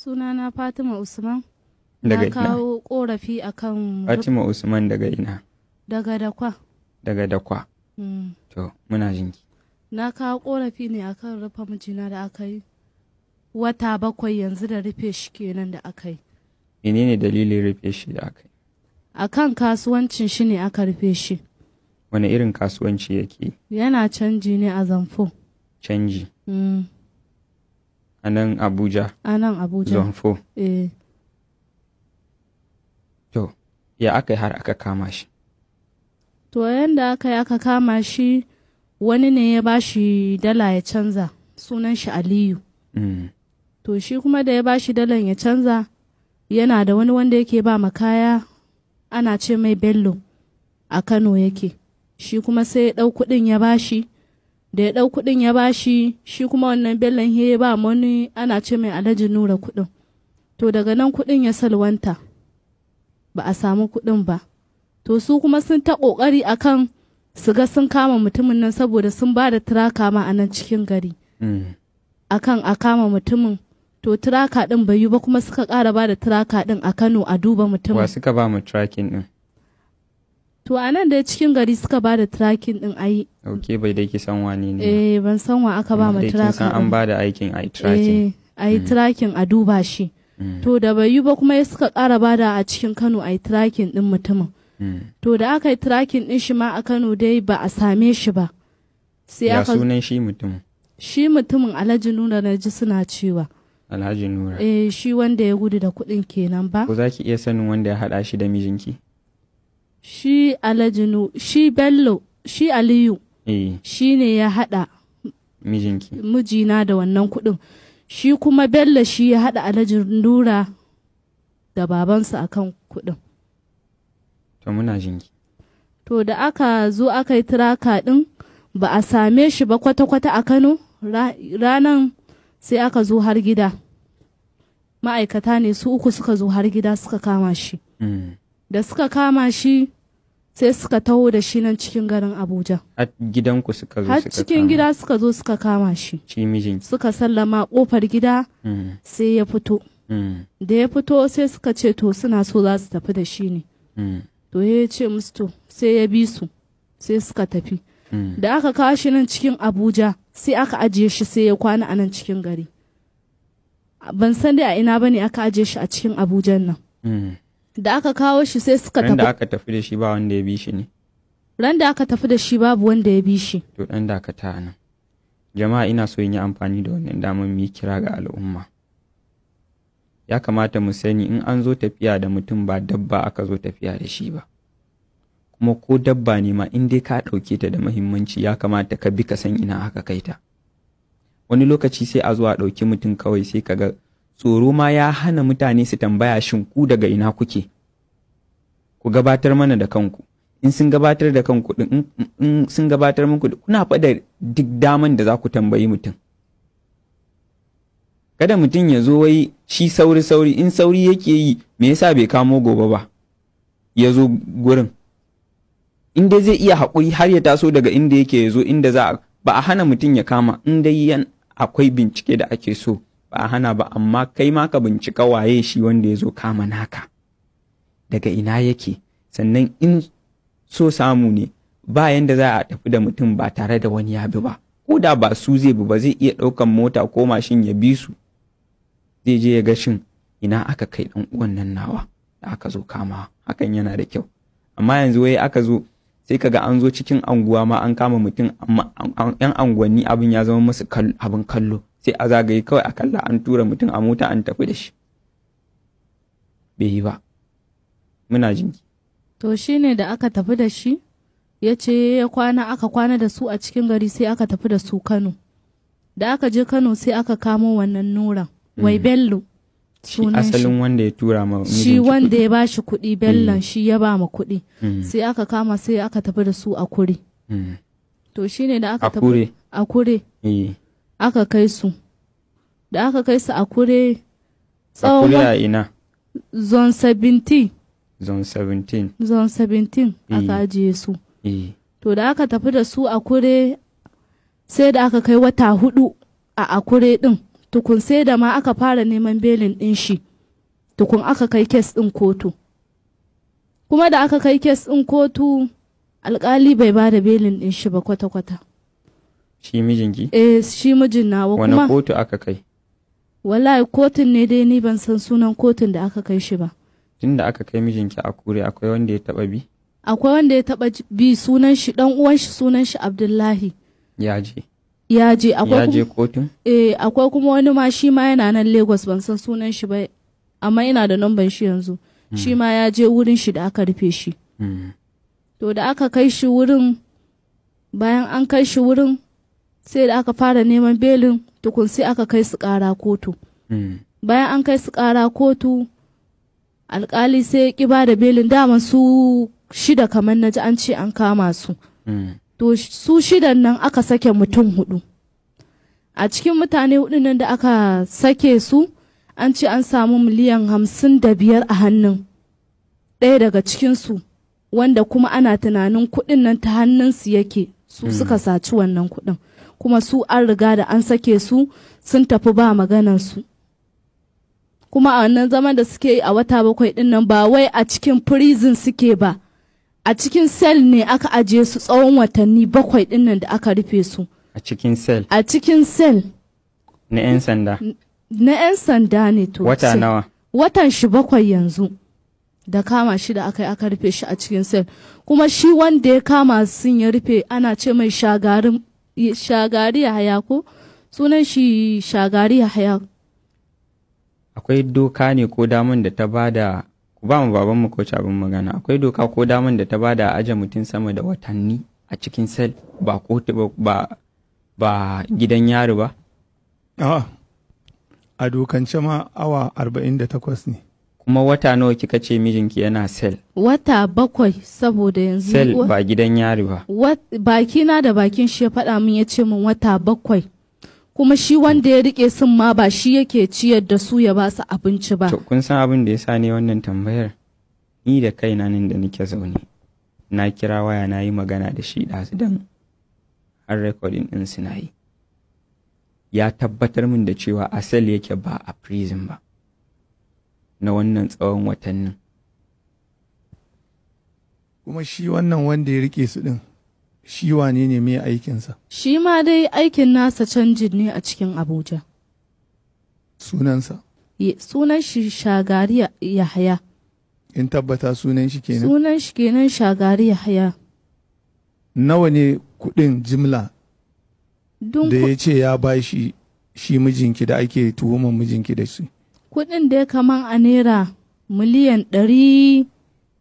Sunana Fatima Usman. Daga Na ina? kawo korafi akan Fatima Usman daga ina? daga Dakwa. Daga Dakwa. Mm. To, muna jinki. Na kawo korafi ne akan rufe mijina da aka yi. Wata 7 yanzu da rufe shi kenan da aka yi. Menene dalilin rufe shi da aka yi? Akan kasuwancin shi ne aka rufe shi. Wane irin kasuwanci yake yi? Yana canji ne a Zamfo. Canji. Mm. A nan Abuja. A nan Abuja. Zonfo. Eh. To, ya aka yi har aka kama shi? To yanda aka yi aka kama shi, wani ne ya bashi dala ya canza. Sunan shi Aliyu. Mm. To shi kuma da ya bashi dalan ya canza, yana da wani wanda yake ba ma kaya, ana ce mai Bello, a Kano yake. Shi kuma sai ya ɗau kuɗin ya bashi, da ya ɗau kuɗin ya bashi, shi kuma wannan Bellon ya ba wani ana ce mai Alhaji Nura kuɗin. To daga nan kuɗin ya salwanta, ba a samu kuɗin ba. To su kuma sun ta ƙoƙari akan su ga sun kama mutumin nan saboda sun ba da tiraka ma a nan cikin gari. Mm. Akan a kama mutumin, to tiraka ɗin bai yi ba kuma suka ƙara ba da tiraka ɗin a Kano a duba Wa mutumin. suka ba mu tracking din? To a nan dai cikin gari suka ba da tirakin ɗin a yi. Ok, bai dai ki san wani ne. Eh ban san wa aka ba ma Dai kin tiraka san an ɗin. ba da aikin a yi tracking. A yi tirakin a duba shi. Mm. To da bai yi ba kuma ya suka ƙara ba da a cikin Kano a yi tirakin ɗin mutumin. Mm. To da aka yi tirakin ɗin shi ma a Kano dai ba a same shi ba. Sai Ya aka sunan shi mutum? shi mutumin Alhaji Nura na ji suna cewa. Alhaji Nura. Shi wanda ya gudu da kuɗin kenan ba. Ko za ki iya sanin wanda ya haɗa shi da mijinki? Shi Alhaji shi Bello, shi Aliyu, Eh, shi ne ya haɗa mijinki. mijina da wannan kuɗin. Shi kuma Bello shi ya haɗa Alhaji Nura da babansa akan kuɗin. To muna jinki. To da aka zo aka yi tiraka ɗin ba a same shi ba kwata-kwata a Kano, ranan sai aka zo har gida. Ma'aikata ne su 3 suka zo har gida suka kama shi. Mm. Da suka kama shi sai suka taho da shi nan cikin garin Abuja. Har gidanku suka zo Har suka cikin kama gida suka zo suka kama shi. shi mijinki. Suka sallama kofar gida Mm. sai ya fito. Mm. Da ya fito sai suka ce to suna so za su tafi da shi ne. Mm. To ya ce musu to sai ya bi su sai suka tafi. Mm. Da aka kawo shi nan cikin Abuja sai aka ajiye shi sai ya kwana a nan cikin gari. Ban san dai a ina bane aka ajiye shi a cikin Abuja nan. Mm. Da aka kawo shi sai suka Ran da tafi. aka tafi da shi ba wanda ya bi shi ne. Ran da aka tafi da shi babu wanda ya bi shi. To ɗan dakata a nan. Jama'a ina so in yi amfani da wannan damar mu yi kira ga al'umma. Ya kamata mu sani in an zo tafiya da mutum ba dabba aka zo tafiya da shi ba. Kuma ko dabba ne ma in dai ka ɗauke ta da muhimmanci ya kamata ka bi ka san ina aka kai ta. Wani lokaci sai a zo a ɗauki mutum kawai sai ka ga tsoro ma ya hana mutane su tambaya shin ku daga ina kuke. Ku gabatar mana da kanku. In sun gabatar da kanku din in sun gabatar muku kuna faɗa duk daman da za ku tambayi mutum. Kada mutum ya zo wai shi sauri in sauri yake yi me yasa bai kamo gobe ba ya zo gurin. In dai zai iya haƙuri har ya taso daga inda yake ya zo inda ba a hana mutum ya kama in dai akwai bincike da ake so ba a hana ba amma kai ma ka bincika waye shi wanda ya zo kama naka. Daga ina yake sannan in so samu ne ba yanda za a tafi da mutum ba tare da wani ya bi ba ko da ba su zai bi ba zai iya ɗaukan mota ko mashin ya bi su zai je ya ga shin ina aka kai ɗan uwan nan nawa da aka zo kama hakan yana da kyau amma yanzu wai aka zo sai kaga an zo cikin anguwa ma an kama mutum amma yan anguwanni abin ya zama musu abin kallo sai a zagaye kawai a kalla an tura mutum a mota an tafi da shi bai yi ba muna jinki. To shi ne da aka tafi da shi, ya ce aka kwana da su a cikin gari sai aka tafi da su Kano. Da aka je Kano sai aka kamo wannan Nura, wai Bello. Shi asalin wanda ya tura ma shi wanda ya ba shi kuɗi Bellon shi ya ba ma kuɗi. Sai aka kama sai aka tafi da su a Kure. To shi ne da aka tafi a Kure. Aka kai su. Da aka kai su a Kure tsawon a ina? Zone 17. Zone 17. Zone 17 aka ajiye su. To da aka tafi da su a Kure sai da aka kai wata 4 a Akure din tukun sai da ma aka fara neman belin ɗin shi tukun aka kai kes ɗin kotu. Kuma da aka kai kes ɗin kotu alƙali bai ba da belin ɗin shi ba kwata-kwata. Shi mijinki? Shi mijin nawa kuma. Wani kotu aka kai? Wallahi kotun ne dai ni ban san sunan kotun da aka kai shi ba. Tun da aka kai mijinki a Kure akwai wanda ya taɓa bi? Akwai wanda ya taɓa bi, sunan shi ɗan uwan shi sunan shi Abdullahi. Ya je? Ya je. Ya je kotun? Akwai kuma wani ma shi ma yana nan Lagos ban san sunan shi ba amma ina da namban shi yanzu. Shi ma ya je wurin shi da aka rufe shi. To da aka kai shi wurin, bayan an kai shi wurin sai da aka fara neman belin tukun sai aka kai su ƙara kotu. Bayan an kai su ƙara kotu alƙali sai ya ƙi ba da belin, dama su 6 kamar na ji an ce an kama su. To su 6 nan aka sake mutum 4. A cikin mutane 4 nan da aka sake su an ce an samu miliyan 55 a hannun ɗaya daga cikinsu, wanda kuma ana tunanin kuɗin nan ta hannunsu yake, su suka saci wannan kuɗin, kuma su an riga da an sake su sun tafi ba maganansu. Kuma a wannan zaman da suke yi a wata 7 ɗin nan ba wai a cikin prison suke ba, a cikin cell ne aka ajiye su tsawon watanni 7 ɗin nan da aka rufe su. A cikin cell? A cikin cell. Na 'yan sanda? Na 'yan sanda ne to. Wata nawa? Watan shi 7 yanzu. Da kama shi da aka yi aka rufe shi a cikin sel. Kuma shi wanda ya kama sun ya rufe ana ce mai Shagari Yahaya ko? Sunan shi Shagari Yahaya. Akwai doka ne ko daman da ta bada, ku ba mu babanmu ko abin magana, akwai doka ko daman da ta bada aje mutum sama da watanni a cikin sel ba kotu ba gidan yari ba? A dokance ma awa 48 ne. Kuma wata nawa kika ce mijinki yana sel? Wata 7 saboda yanzu. Sel ba gidan yari ba. Bakina da bakin shi ya faɗa min ya ce min wata 7. Kuma shi wanda ya rike sun ma ba shi yake ciyar da su ya ba su abinci ba. To kun san abin da ya sa ne wannan tambayar? Ni da kaina nan da nake zaune. Na kira waya na yi magana da shi ɗazu don har rekodin ɗin suna yi. Ya tabbatar min da cewa a sel yake ba a prison ba. Na wannan tsawon watannin. Kuma shi wannan wanda ya rike su ɗin, shi wane ne mai aikinsa? Shi ma dai aikin nasa canjin ne a cikin Abuja. Sunansa? Sunan shi Shagari Yahaya. In tabbata sunan shi kenan? Sunan shi kenan Shagari Yahaya. Nawa ne kuɗin jimla da ya ce ya ba shi mijinki da ake tuhumar mijinki da shi? Kuɗin da ya kaman a naira miliyan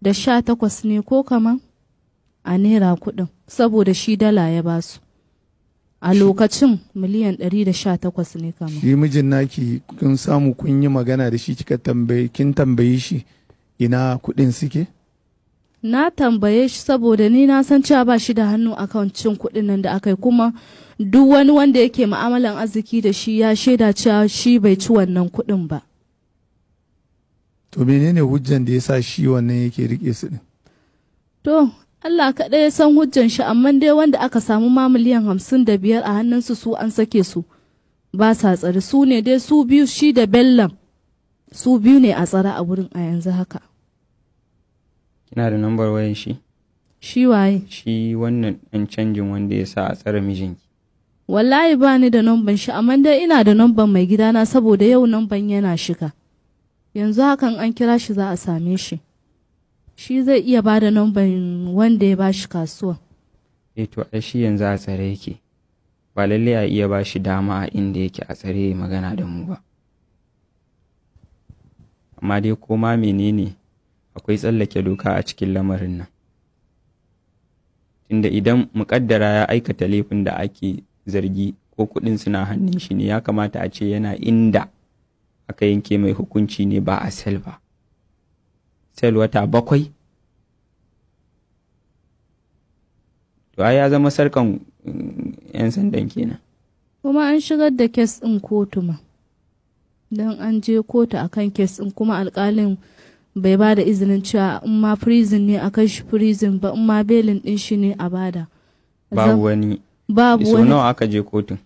118 ne ko kaman a naira kuɗin, saboda shi dala ya ba su. A lokacin miliyan 118 ne kaman. Shi mijin naki kun samu kun yi magana da shi kin tambaye shi ina kuɗin suke? Na tambaye shi saboda ni na san cewa ba shi da hannu akan cin kuɗin nan da aka yi, kuma duk wani wanda yake ma'amalan arziki da shi ya shaida cewa shi bai ci wannan kuɗin ba. To menene hujjan da ya sa shi wannan yake rike su ɗin? To Allah kaɗai ya san hujjan shi, amma dai wanda aka samu ma miliyan 55 a hannunsu su an sake su ba sa tsare, su ne dai su biyu, shi da Bellan su biyu ne a tsare a wurin a yanzu haka. Kina da nambar wayan shi? Shi waye? Shi wannan ɗan canjin wanda ya sa a tsare mijinki. Wallahi ba ni da namban shi, amma dai ina da namban mai gidana saboda yau namban yana shiga. Yanzu hakan an kira shi za a same shi. Shi zai iya ba da namban wanda ya ba shi kasuwa. To ai shi yanzu a tsare yake. Ba lalle a iya ba shi dama a inda yake a tsare magana da mu ba. Amma dai koma menene akwai tsallake doka a cikin lamarin nan. Tunda idan muƙaddara ya aikata laifin da ake zargi ko kuɗin suna hannun shi ne, ya kamata a ce yana inda aka yanke mai hukunci ne, ba a sel ba. Sel wata 7? To ai ya zama sarkan 'yan sandan kenan. Kuma an shigar da kes ɗin kotu ma. Don an je kotu akan kes ɗin, kuma alƙalin bai ba da izinin cewa in ma prison ne a kai shi prison ba, in ma belin ɗin shi ne a bada. Babu wani. So nawa aka je kotun?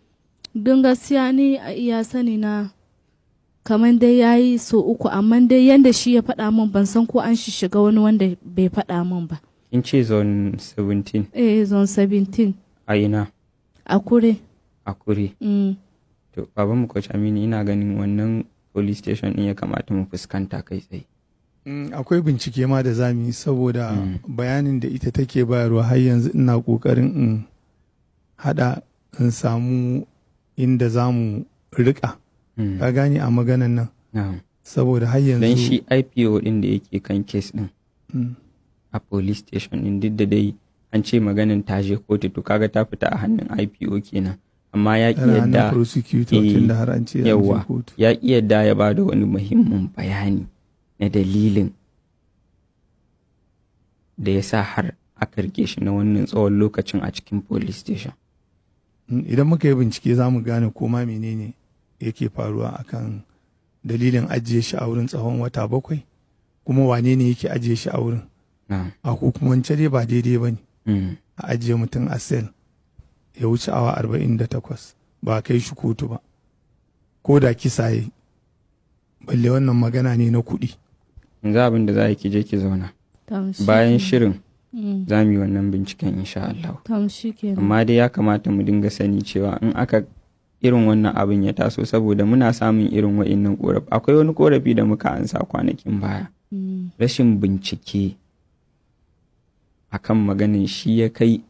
don gaskiya ni a iya sani na kamar dai ya yi so 3 amma dai yanda shi ya faɗa min ban san ko an shiga wani wanda bai faɗa min ba. In ce zone 17? Zone 17. A ina? A Kure. A Kure. To baban mu Coach Aminu, ina ganin wannan police station din ya kamata mu fuskanta kai tsaye. Akwai bincike ma da zamu yi saboda bayanin da ita take bayarwa har yanzu ina kokarin in hada in samu inda zamu rika. Ka gane a maganan nan. Saboda har yanzu dan shi IPO din da yake kan case din a police station din duk da dai an ce maganin ta je kotu, to kaga ta fita a hannun IPO kenan, amma ya ki yadda ya ki yadda ya ba da wani muhimmin bayani na dalilin da ya sa har aka rike shi na wannan tsawon lokacin a cikin police station. Idan muka yi bincike za mu gane koma menene yake faruwa akan dalilin ajiye shi a wurin tsawon wata 7, kuma wane ne yake ajiye shi a wurin. A hukumance dai ba daidai ba ne a ajiye mutum a sel ya wuce awa 48 ba kai shi kotu ba, ko da kisa yi, balle wannan magana ne na kuɗi. Yanzu abin da za ki je ki zauna bayan shirin za mu yi wannan binciken insha Allah. Amma dai ya kamata mu dinga sani cewa in aka irin wannan abin ya taso, saboda muna samun irin wa'innan korafi. Akwai wani korafi da muka ansa kwanakin baya, rashin bincike akan maganin shi ya kai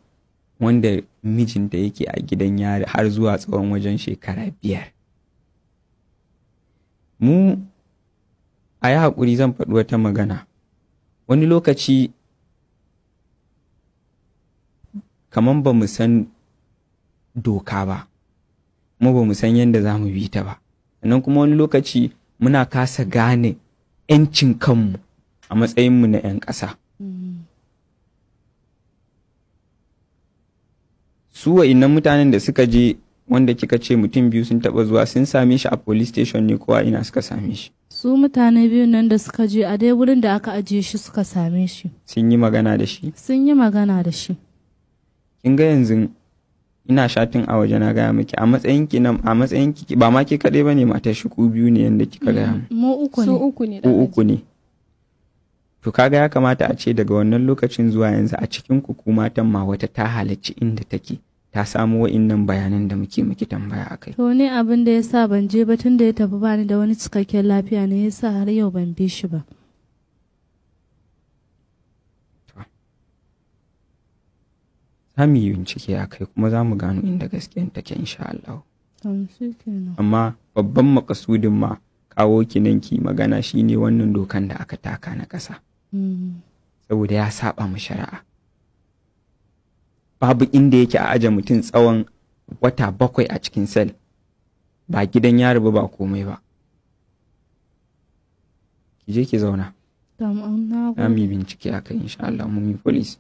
wanda mijinta yake a gidan yari har zuwa tsawon wajen shekara 5. Mu a yi haƙuri zan faɗi wata magana, wani lokaci kamar ba mu san doka ba, kuma ba mu san yadda za mu bi ta ba, sannan kuma wani lokaci muna kasa gane 'yancin kanmu a matsayinmu na 'yan ƙasa. Su wa'innan mutanen da suka je, wanda kika ce mutum 2 sun taɓa zuwa, sun same shi a police station ne ko a ina suka same shi? Su mutane 2 nan da suka je a dai wurin da aka ajiye shi suka same shi. Sun yi magana da shi? Sun yi magana da shi. Kin ga yanzu ina shatin a waje na gaya miki, a matsayinki ba ma ke kaɗai ba ne, matar shi ku 2 ne yadda kika gaya mu. Mu 3 ne. Ku 3 ne. To kaga ya kamata a ce daga wannan lokacin zuwa yanzu a cikin ku matan ma wata ta halarci inda take, ta samu wa'innan bayanan da muke miki tambaya akai. To ne abin da yasa ban je ba tun da ya tafi bani da wani cikakken lafiya ne yasa har yau ban bi shi ba. Za mu yi bincike akai kuma za mu gano inda gaskiyan take insha Allah. Amma babban makasudin ma kawo ki nan ki magana shine wannan dokan da aka taka na ƙasa. Saboda ya saba mu shari'a. Babu inda yake a aje mutum tsawon wata 7 a cikin sel, ba gidan yari ba komai ba. Ki je ki zauna. Za mu yi bincike akai insha Allah, mun yi police.